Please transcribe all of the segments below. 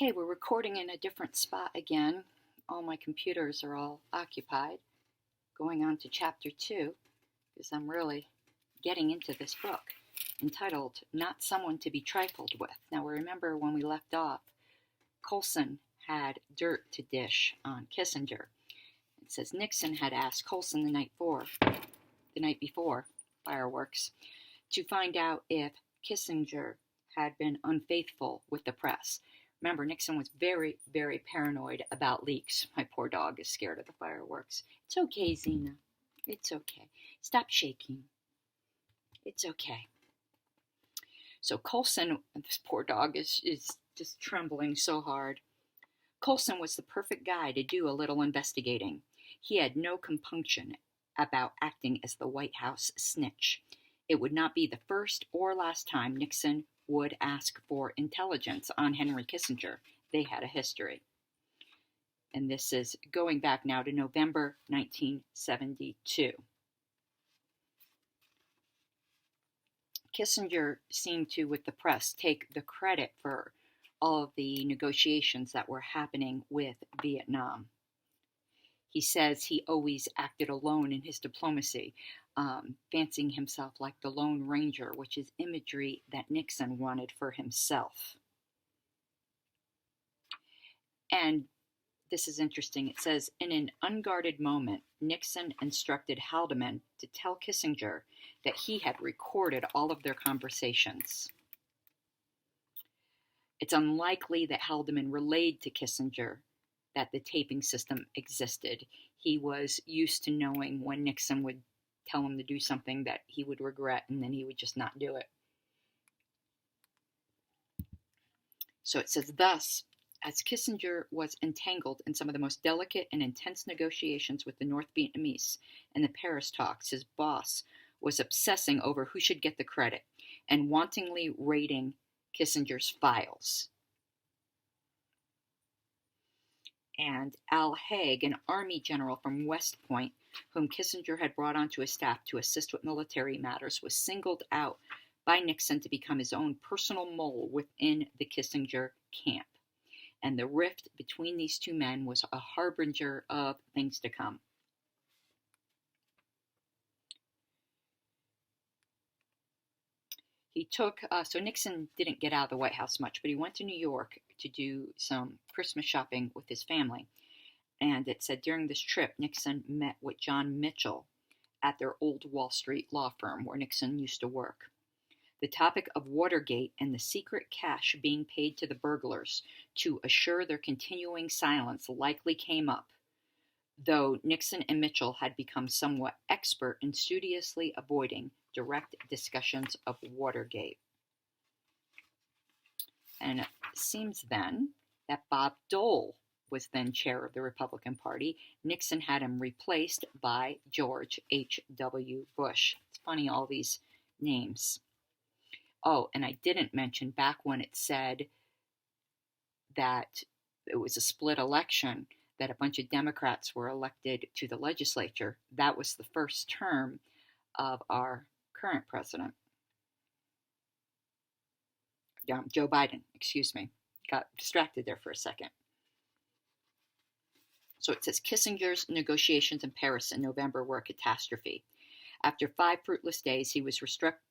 Okay, we're recording in a different spot again. All my computers are all occupied. Going on to chapter 2, because I'm really getting into this book, entitled Not Someone to be Trifled With. Now remember when we left off, Colson had dirt to dish on Kissinger. It says Nixon had asked Colson the night before, fireworks, to find out if Kissinger had been unfaithful with the press. Remember, Nixon was very, very paranoid about leaks. My poor dog is scared of the fireworks. It's okay, Zena. It's okay. Stop shaking. It's okay. So Colson, this poor dog is just trembling so hard. Colson was the perfect guy to do a little investigating. He had no compunction about acting as the White House snitch. It would not be the first or last time Nixon would ask for intelligence on Henry Kissinger. They had a history. And this is going back now to November 1972. Kissinger seemed to, with the press, take the credit for all of the negotiations that were happening with Vietnam. He says he always acted alone in his diplomacy, fancying himself like the Lone Ranger, which is imagery that Nixon wanted for himself. And this is interesting. It says, in an unguarded moment, Nixon instructed Haldeman to tell Kissinger that he had recorded all of their conversations. It's unlikely that Haldeman relayed to Kissinger that the taping system existed. He was used to knowing when Nixon would tell him to do something that he would regret, and then he would just not do it. So it says, thus, as Kissinger was entangled in some of the most delicate and intense negotiations with the North Vietnamese in the Paris talks, his boss was obsessing over who should get the credit and wantonly raiding Kissinger's files. And Al Haig, an army general from West Point, whom Kissinger had brought onto his staff to assist with military matters, was singled out by Nixon to become his own personal mole within the Kissinger camp. And the rift between these two men was a harbinger of things to come. He took, so Nixon didn't get out of the White House much, but he went to New York to do some Christmas shopping with his family. And it said during this trip, Nixon met with John Mitchell at their old Wall Street law firm where Nixon used to work. The topic of Watergate and the secret cash being paid to the burglars to assure their continuing silence likely came up, though Nixon and Mitchell had become somewhat expert in studiously avoiding direct discussions of Watergate. And it seems then that Bob Dole was then chair of the Republican Party. Nixon had him replaced by George H.W. Bush. It's funny, all these names. Oh, and I didn't mention back when it said that it was a split election, that a bunch of Democrats were elected to the legislature. That was the first term of our current president. Joe Biden, excuse me. Got distracted there for a second. So it says Kissinger's negotiations in Paris in November were a catastrophe. After 5 fruitless days, he was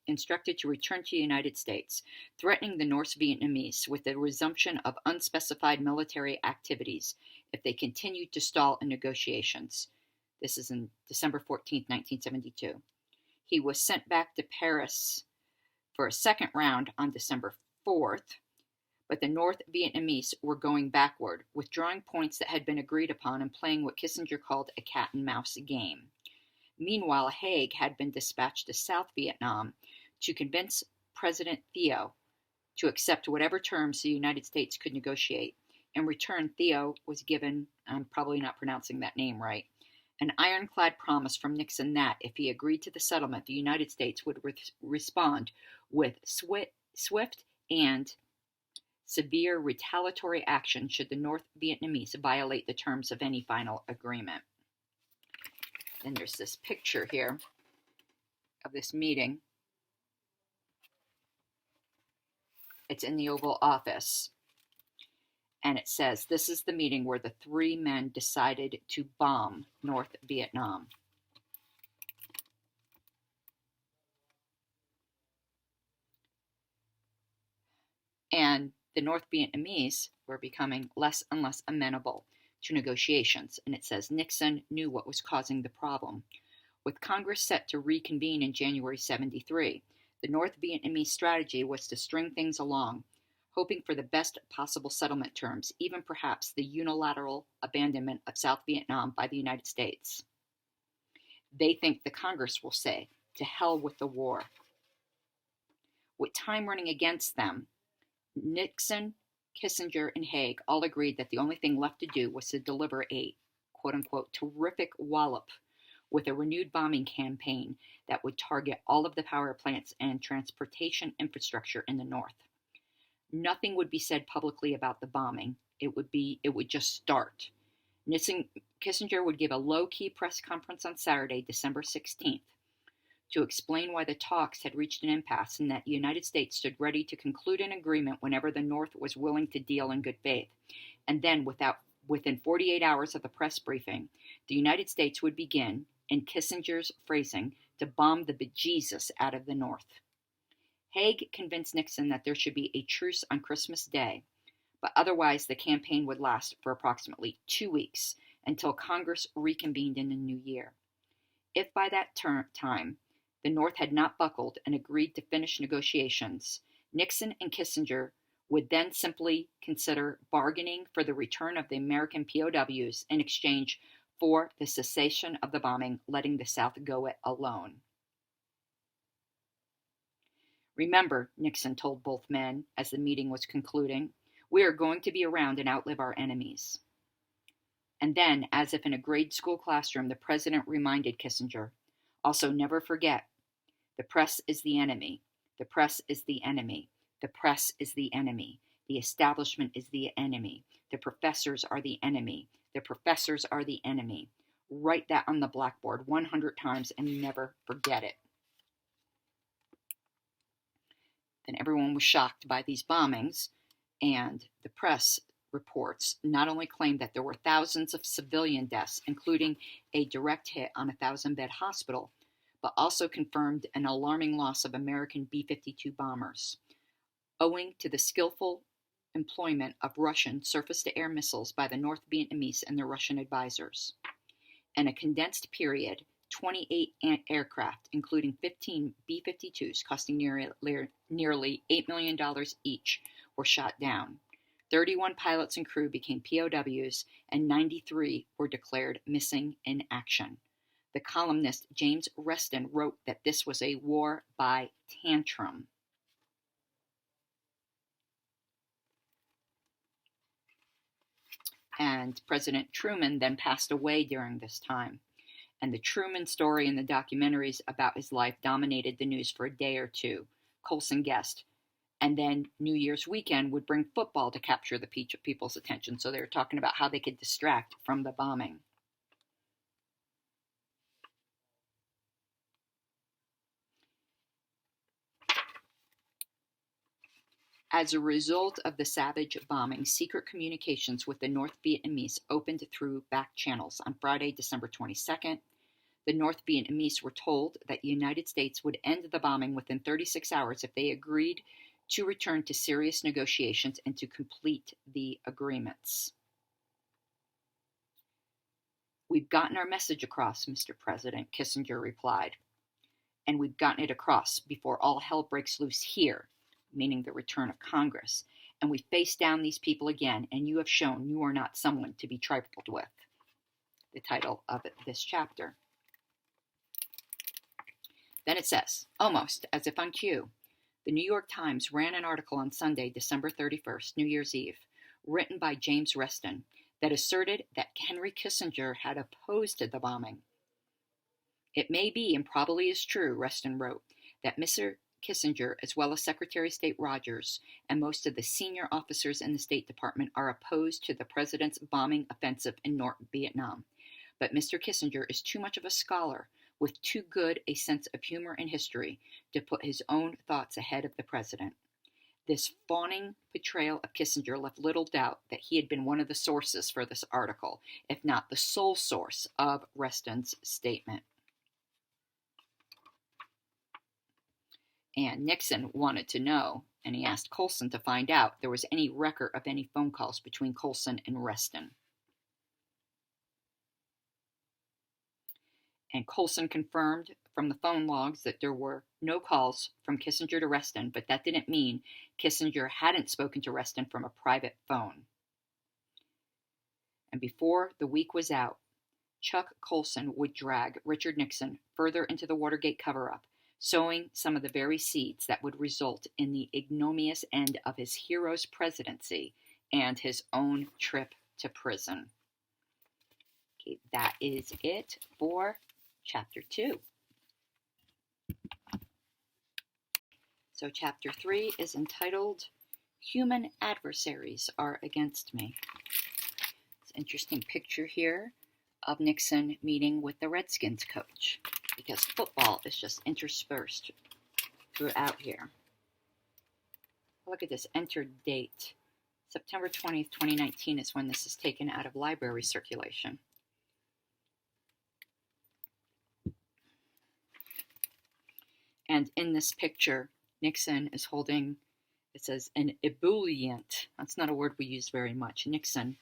instructed to return to the United States, threatening the North Vietnamese with the resumption of unspecified military activities if they continued to stall in negotiations. This is in December 14, 1972. He was sent back to Paris for a second round on December 4th, but the North Vietnamese were going backward, withdrawing points that had been agreed upon and playing what Kissinger called a cat-and-mouse game. Meanwhile, Haig had been dispatched to South Vietnam to convince President Thieu to accept whatever terms the United States could negotiate. In return, Thieu was given, I'm probably not pronouncing that name right, an ironclad promise from Nixon that, if he agreed to the settlement, the United States would respond with swift and severe retaliatory action should the North Vietnamese violate the terms of any final agreement. Then there's this picture here of this meeting. It's in the Oval Office. And it says, this is the meeting where the three men decided to bomb North Vietnam. And the North Vietnamese were becoming less and less amenable to negotiations. And it says Nixon knew what was causing the problem. With Congress set to reconvene in January 73, the North Vietnamese strategy was to string things along, hoping for the best possible settlement terms, even perhaps the unilateral abandonment of South Vietnam by the United States. They think the Congress will say, to hell with the war. With time running against them, Nixon, Kissinger, and Haig all agreed that the only thing left to do was to deliver a quote-unquote terrific wallop with a renewed bombing campaign that would target all of the power plants and transportation infrastructure in the North. Nothing would be said publicly about the bombing. It would just start. Kissinger would give a low-key press conference on Saturday, December 16th, to explain why the talks had reached an impasse and that the United States stood ready to conclude an agreement whenever the North was willing to deal in good faith. And then, within 48 hours of the press briefing, the United States would begin, in Kissinger's phrasing, to bomb the bejesus out of the North. Haig convinced Nixon that there should be a truce on Christmas Day, but otherwise the campaign would last for approximately 2 weeks until Congress reconvened in the new year. If by that time the North had not buckled and agreed to finish negotiations, Nixon and Kissinger would then simply consider bargaining for the return of the American POWs in exchange for the cessation of the bombing, letting the South go it alone. Remember, Nixon told both men as the meeting was concluding, we are going to be around and outlive our enemies. And then, as if in a grade school classroom, the president reminded Kissinger, also never forget, the press is the enemy. The press is the enemy. The press is the enemy. The establishment is the enemy. The professors are the enemy. The professors are the enemy. Write that on the blackboard 100 times and never forget it. Then everyone was shocked by these bombings, and the press reports not only claimed that there were thousands of civilian deaths, including a direct hit on a 1,000-bed hospital, but also confirmed an alarming loss of American B-52 bombers, owing to the skillful employment of Russian surface-to-air missiles by the North Vietnamese and their Russian advisors. In a condensed period, 28 aircraft, including 15 B-52s costing nearly $8 million each, were shot down. 31 pilots and crew became POWs, and 93 were declared missing in action. The columnist James Reston wrote that this was a war by tantrum. And President Truman then passed away during this time. And the Truman story and the documentaries about his life dominated the news for a day or two, Colson guessed. And then New Year's weekend would bring football to capture the people's attention. So they were talking about how they could distract from the bombing. As a result of the savage bombing, secret communications with the North Vietnamese opened through back channels. On Friday, December 22nd, the North Vietnamese were told that the United States would end the bombing within 36 hours if they agreed to return to serious negotiations and to complete the agreements. We've gotten our message across, Mr. President, Kissinger replied. And we've gotten it across before all hell breaks loose here, meaning the return of Congress, and we face down these people again, and you have shown you are not someone to be trifled with. The title of this chapter. Then it says, almost as if on cue, the New York Times ran an article on Sunday, December 31st, New Year's Eve, written by James Reston, that asserted that Henry Kissinger had opposed the bombing. It may be, and probably is true, Reston wrote, that Mr. Kissinger, as well as Secretary of State Rogers and most of the senior officers in the State Department, are opposed to the president's bombing offensive in North Vietnam. But Mr. Kissinger is too much of a scholar, with too good a sense of humor and history, to put his own thoughts ahead of the president. This fawning portrayal of Kissinger left little doubt that he had been one of the sources for this article, if not the sole source of Reston's statement. And Nixon wanted to know, and he asked Colson to find out if there was any record of any phone calls between Colson and Reston. And Colson confirmed from the phone logs that there were no calls from Kissinger to Reston, but that didn't mean Kissinger hadn't spoken to Reston from a private phone. And before the week was out, Chuck Colson would drag Richard Nixon further into the Watergate cover-up, sowing some of the very seeds that would result in the ignominious end of his hero's presidency and his own trip to prison. Okay, that is it for Chapter 2. So Chapter 3 is entitled, Human Adversaries Are Against Me. It's an interesting picture here of Nixon meeting with the Redskins coach, because football is just interspersed throughout here. Look at this, entered date. September 20th, 2019 is when this is taken out of library circulation. And in this picture, Nixon is holding, it says, an ebullient. That's not a word we use very much. Nixon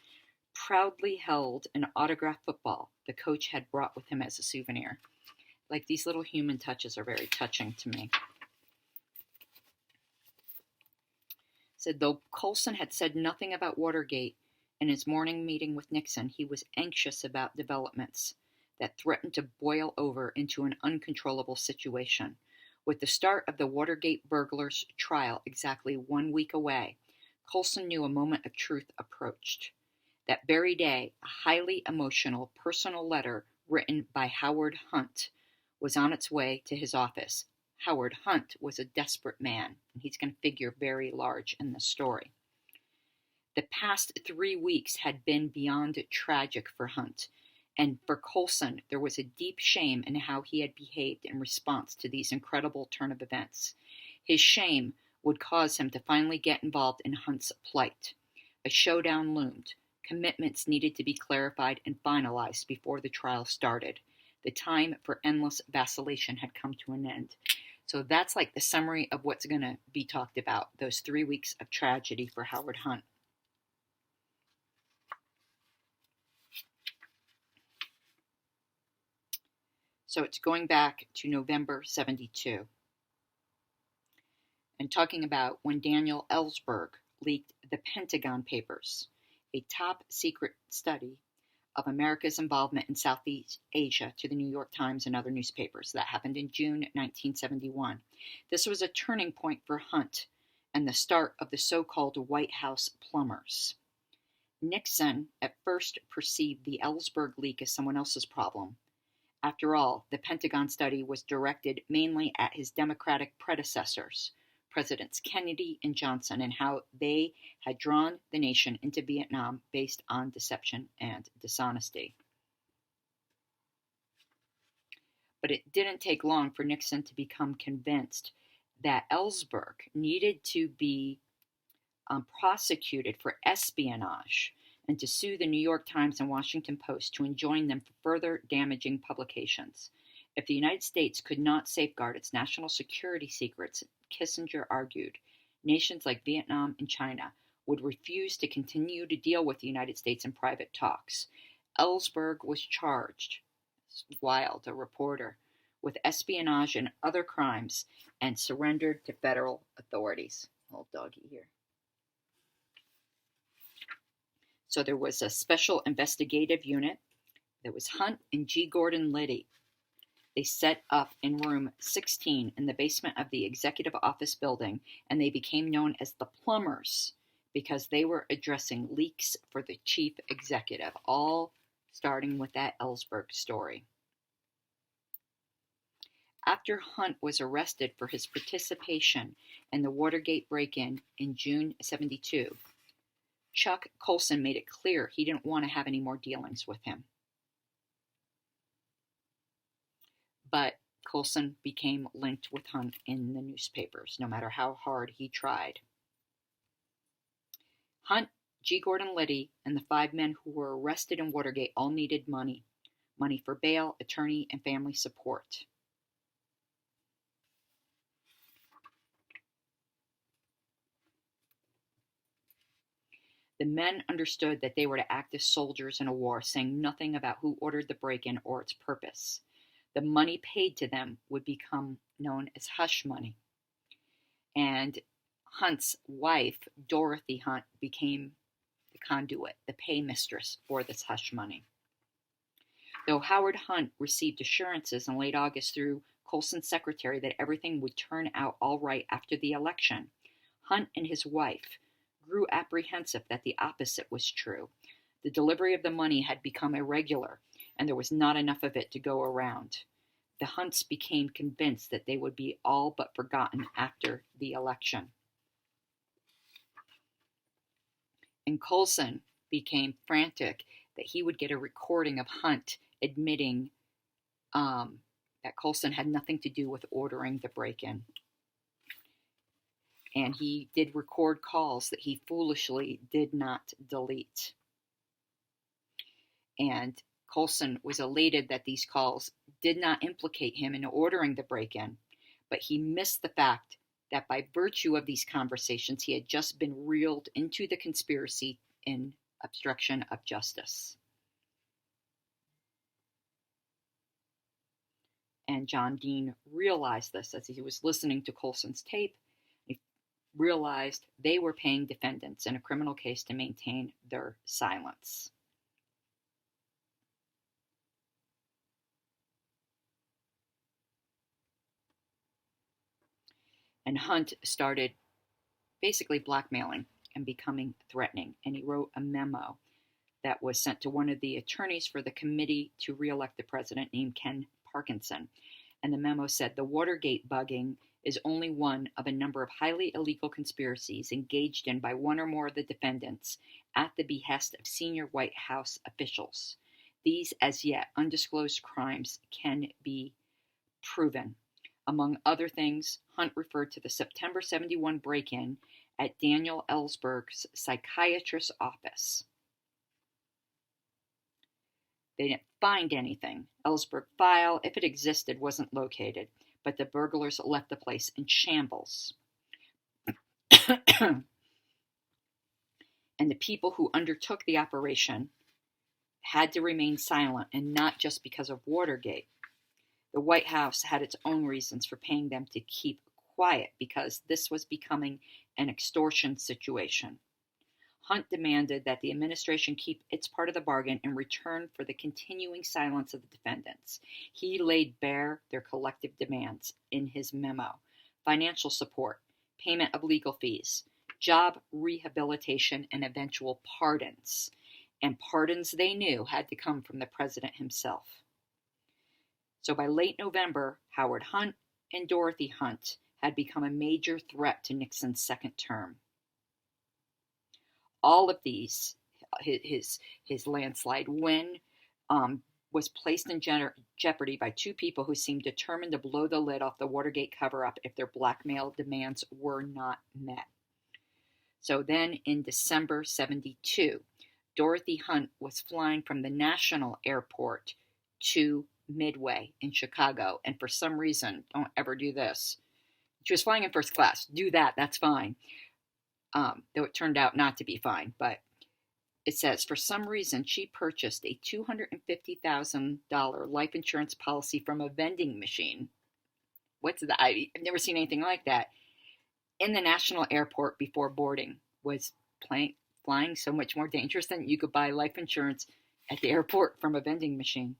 proudly held an autographed football the coach had brought with him as a souvenir. Like, these little human touches are very touching to me. Said, though Colson had said nothing about Watergate in his morning meeting with Nixon, he was anxious about developments that threatened to boil over into an uncontrollable situation. With the start of the Watergate burglars' trial exactly 1 week away, Colson knew a moment of truth approached. That very day, a highly emotional personal letter written by Howard Hunt was on its way to his office. Howard Hunt was a desperate man, and he's going to figure very large in this story. The past 3 weeks had been beyond tragic for Hunt. And for Colson, there was a deep shame in how he had behaved in response to these incredible turn of events. His shame would cause him to finally get involved in Hunt's plight. A showdown loomed. Commitments needed to be clarified and finalized before the trial started. The time for endless vacillation had come to an end. So that's like the summary of what's going to be talked about, those 3 weeks of tragedy for Howard Hunt. So it's going back to November 72 and talking about when Daniel Ellsberg leaked the Pentagon Papers, a top secret study of America's involvement in Southeast Asia, to the New York Times and other newspapers. That happened in June 1971. This was a turning point for Hunt and the start of the so-called White House plumbers. Nixon at first perceived the Ellsberg leak as someone else's problem. After all, the Pentagon study was directed mainly at his Democratic predecessors, Presidents Kennedy and Johnson, and how they had drawn the nation into Vietnam based on deception and dishonesty. But it didn't take long for Nixon to become convinced that Ellsberg needed to be prosecuted for espionage and to sue the New York Times and Washington Post to enjoin them for further damaging publications. If the United States could not safeguard its national security secrets, Kissinger argued, nations like Vietnam and China would refuse to continue to deal with the United States in private talks. Ellsberg was charged, Wild, a reporter, with espionage and other crimes and surrendered to federal authorities. Old doggy here. So there was a special investigative unit. There was Hunt and G. Gordon Liddy. They set up in room 16 in the basement of the executive office building, and they became known as the Plumbers because they were addressing leaks for the chief executive, all starting with that Ellsberg story. After Hunt was arrested for his participation in the Watergate break-in in June 72, Chuck Colson made it clear he didn't want to have any more dealings with him. But Colson became linked with Hunt in the newspapers, no matter how hard he tried. Hunt, G. Gordon Liddy, and the 5 men who were arrested in Watergate all needed money for bail, attorney, and family support. The men understood that they were to act as soldiers in a war, saying nothing about who ordered the break-in or its purpose. The money paid to them would become known as hush money. And Hunt's wife, Dorothy Hunt, became the conduit, the paymistress for this hush money. Though Howard Hunt received assurances in late August through Colson's secretary that everything would turn out all right after the election, Hunt and his wife grew apprehensive that the opposite was true. The delivery of the money had become irregular, and there was not enough of it to go around. The Hunts became convinced that they would be all but forgotten after the election. And Colson became frantic that he would get a recording of Hunt admitting that Colson had nothing to do with ordering the break-in. And he did record calls that he foolishly did not delete. And Colson was elated that these calls did not implicate him in ordering the break-in, but he missed the fact that by virtue of these conversations, he had just been reeled into the conspiracy in obstruction of justice. And John Dean realized this as he was listening to Colson's tape. He realized they were paying defendants in a criminal case to maintain their silence. And Hunt started basically blackmailing and becoming threatening. And he wrote a memo that was sent to one of the attorneys for the committee to re-elect the president named Ken Parkinson. And the memo said, "The Watergate bugging is only one of a number of highly illegal conspiracies engaged in by one or more of the defendants at the behest of senior White House officials. These as yet undisclosed crimes can be proven." Among other things, Hunt referred to the September 71 break-in at Daniel Ellsberg's psychiatrist's office. They didn't find anything. Ellsberg file, if it existed, wasn't located, but the burglars left the place in shambles. And the people who undertook the operation had to remain silent, and not just because of Watergate. The White House had its own reasons for paying them to keep quiet because this was becoming an extortion situation. Hunt demanded that the administration keep its part of the bargain in return for the continuing silence of the defendants. He laid bare their collective demands in his memo: financial support, payment of legal fees, job rehabilitation, and eventual pardons. And pardons, they knew, had to come from the president himself. So by late November, Howard Hunt and Dorothy Hunt had become a major threat to Nixon's second term. All of these, his landslide win, was placed in jeopardy by two people who seemed determined to blow the lid off the Watergate cover-up if their blackmail demands were not met. So then in December 72, Dorothy Hunt was flying from the National Airport to Midway in Chicago, and for some reason, don't ever do this. She was flying in first class. Do that, that's fine. Though it turned out not to be fine, but it says, for some reason, she purchased a $250,000 life insurance policy from a vending machine. What's that? I've never seen anything like that. In the National Airport before boarding. Was flying so much more dangerous than you could buy life insurance at the airport from a vending machine.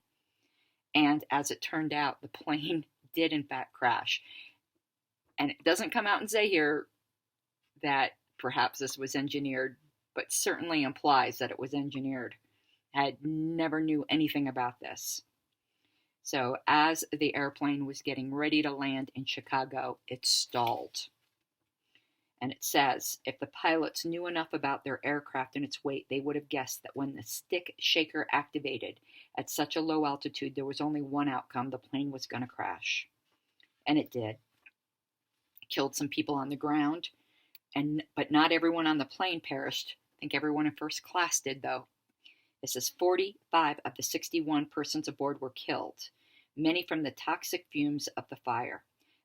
And as it turned out, the plane did in fact crash. And it doesn't come out and say here that perhaps this was engineered, but certainly implies that it was engineered. I never knew anything about this. So as the airplane was getting ready to land in Chicago, it stalled. And it says, if the pilots knew enough about their aircraft and its weight, they would have guessed that when the stick shaker activated at such a low altitude, there was only one outcome: the plane was going to crash. And it did. It killed some people on the ground, but not everyone on the plane perished think everyone in first class did, though. It says 45 of the 61 persons aboard were killed, many from the toxic fumes of the fire.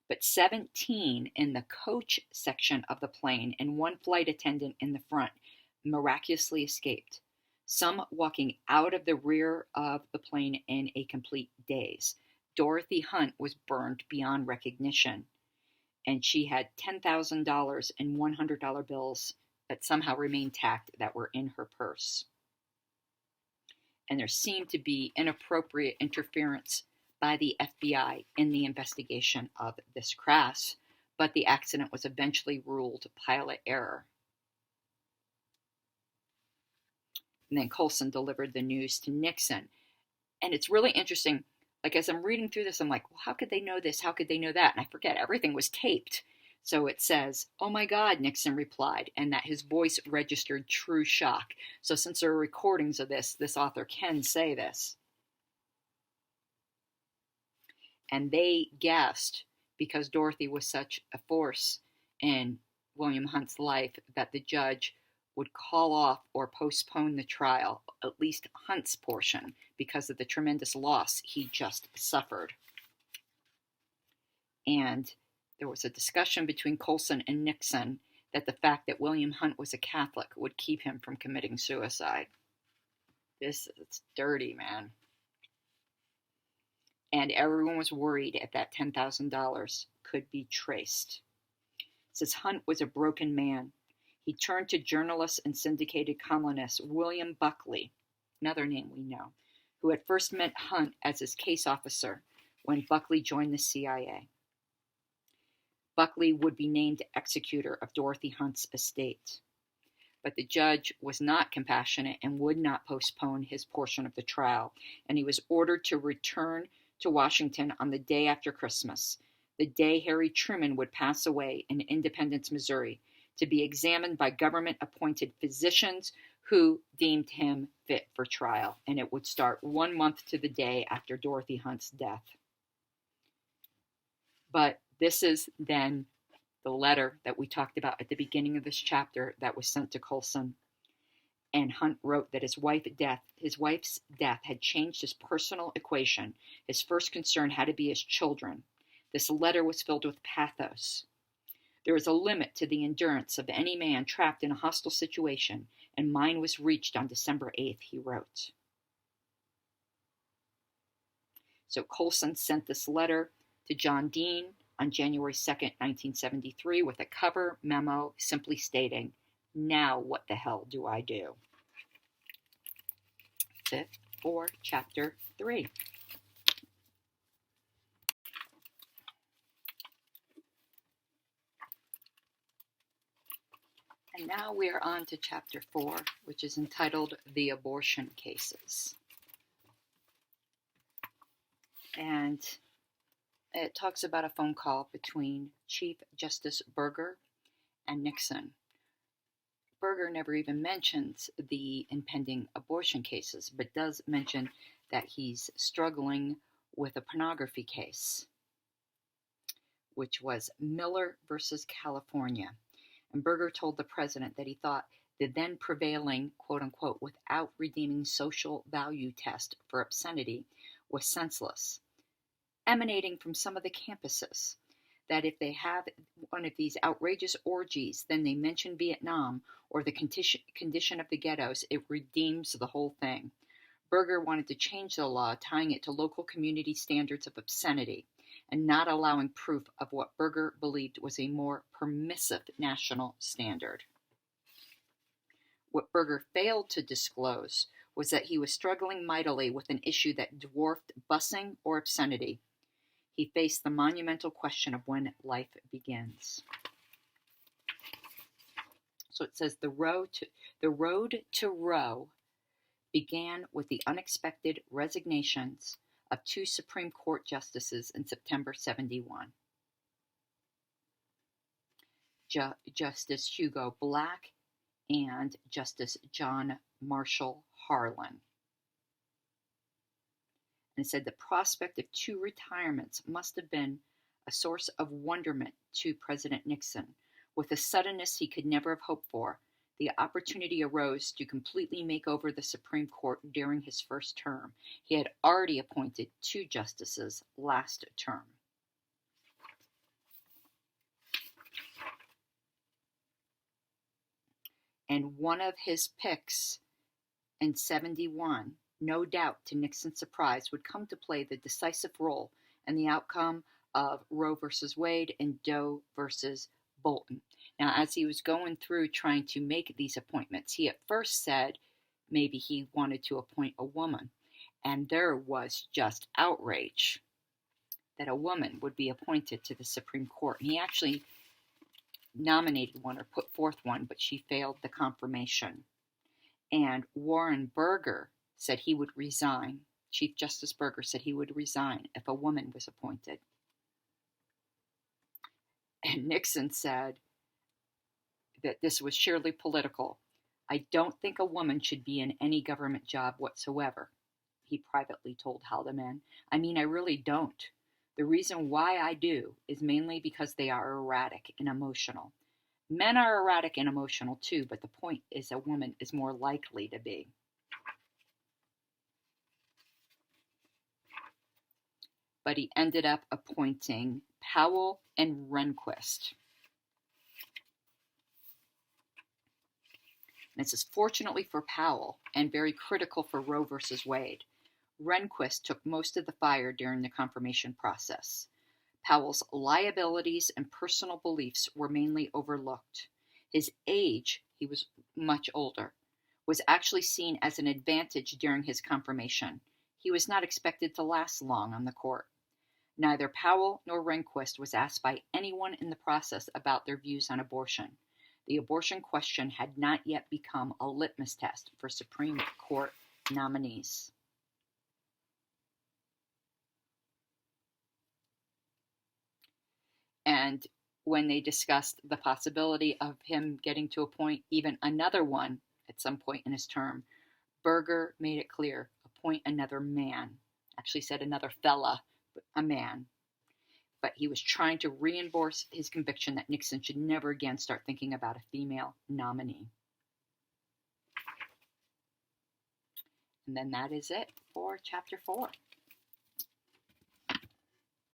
But 17 in the coach section of the plane and one flight attendant in the front miraculously escaped, some walking out of the rear of the plane in a complete daze. Dorothy Hunt was burned beyond recognition, and she had $10,000 and $100 bills that somehow remained intact that were in her purse. And there seemed to be inappropriate interference by the FBI in the investigation of this crash, but the accident was eventually ruled pilot error. And then Colson delivered the news to Nixon. And it's really interesting. Like, as I'm reading through this, I'm like, well, how could they know this? How could they know that? And I forget, everything was taped. So it says, "Oh my God," Nixon replied, and that his voice registered true shock. So since there are recordings of this author can say this. And they guessed, because Dorothy was such a force in William Hunt's life, that the judge would call off or postpone the trial, at least Hunt's portion, because of the tremendous loss he just suffered. And there was a discussion between Colson and Nixon that the fact that William Hunt was a Catholic would keep him from committing suicide. It's dirty, man. And everyone was worried if that $10,000 could be traced. It says Hunt was a broken man. He turned to journalist and syndicated columnist William Buckley, another name we know, who had first met Hunt as his case officer when Buckley joined the CIA. Buckley would be named executor of Dorothy Hunt's estate. But the judge was not compassionate and would not postpone his portion of the trial, and he was ordered to return to Washington on the day after Christmas, the day Harry Truman would pass away in Independence, Missouri, to be examined by government-appointed physicians who deemed him fit for trial, and it would start 1 month to the day after Dorothy Hunt's death. But this is then the letter that we talked about at the beginning of this chapter that was sent to Colson. And Hunt wrote that his wife's death had changed his personal equation. His first concern had to be his children. This letter was filled with pathos. There is a limit to the endurance of any man trapped in a hostile situation, and mine was reached on December 8th, he wrote. So Colson sent this letter to John Dean on January 2nd, 1973, with a cover memo simply stating, "Now what the hell do I do?" That's it for Chapter 3. And now we are on to Chapter 4, which is entitled The Abortion Cases. And it talks about a phone call between Chief Justice Burger and Nixon. Burger never even mentions the impending abortion cases, but does mention that he's struggling with a pornography case, which was Miller versus California. And Burger told the president that he thought the then prevailing, quote-unquote, without redeeming social value test for obscenity was senseless, emanating from some of the campuses, that if they have one of these outrageous orgies, then they mention Vietnam or the condition of the ghettos, it redeems the whole thing. Burger wanted to change the law, tying it to local community standards of obscenity, and not allowing proof of what Burger believed was a more permissive national standard. What Burger failed to disclose was that he was struggling mightily with an issue that dwarfed busing or obscenity. He faced the monumental question of when life begins. So it says the road to Roe began with the unexpected resignations of 2 Supreme Court justices in September 71. Justice Hugo Black and Justice John Marshall Harlan. And it said the prospect of 2 retirements must have been a source of wonderment to President Nixon, with a suddenness he could never have hoped for, The opportunity arose to completely make over the Supreme Court during his first term. He had already appointed 2 justices last term. And one of his picks in 71, no doubt to Nixon's surprise, would come to play the decisive role in the outcome of Roe versus Wade and Doe versus Bolton. Now, as he was going through trying to make these appointments, he at first said maybe he wanted to appoint a woman. And there was just outrage that a woman would be appointed to the Supreme Court. And he actually nominated one or put forth one, but she failed the confirmation. And Warren Burger said he would resign. Chief Justice Burger said he would resign if a woman was appointed. And Nixon said that this was sheerly political. I don't think a woman should be in any government job whatsoever, he privately told Haldeman. I mean, I really don't. The reason why I do is mainly because they are erratic and emotional. Men are erratic and emotional too, but the point is a woman is more likely to be. But he ended up appointing Powell and Rehnquist. And this is fortunately for Powell and very critical for Roe versus Wade. Rehnquist took most of the fire during the confirmation process. Powell's liabilities and personal beliefs were mainly overlooked. His age, he was much older, was actually seen as an advantage during his confirmation. He was not expected to last long on the court. Neither Powell nor Rehnquist was asked by anyone in the process about their views on abortion. The abortion question had not yet become a litmus test for Supreme Court nominees. And when they discussed the possibility of him getting to appoint even another one at some point in his term, Burger made it clear, appoint another man. Actually said another fella, but a man. But he was trying to reinforce his conviction that Nixon should never again start thinking about a female nominee. And then that is it for Chapter 4.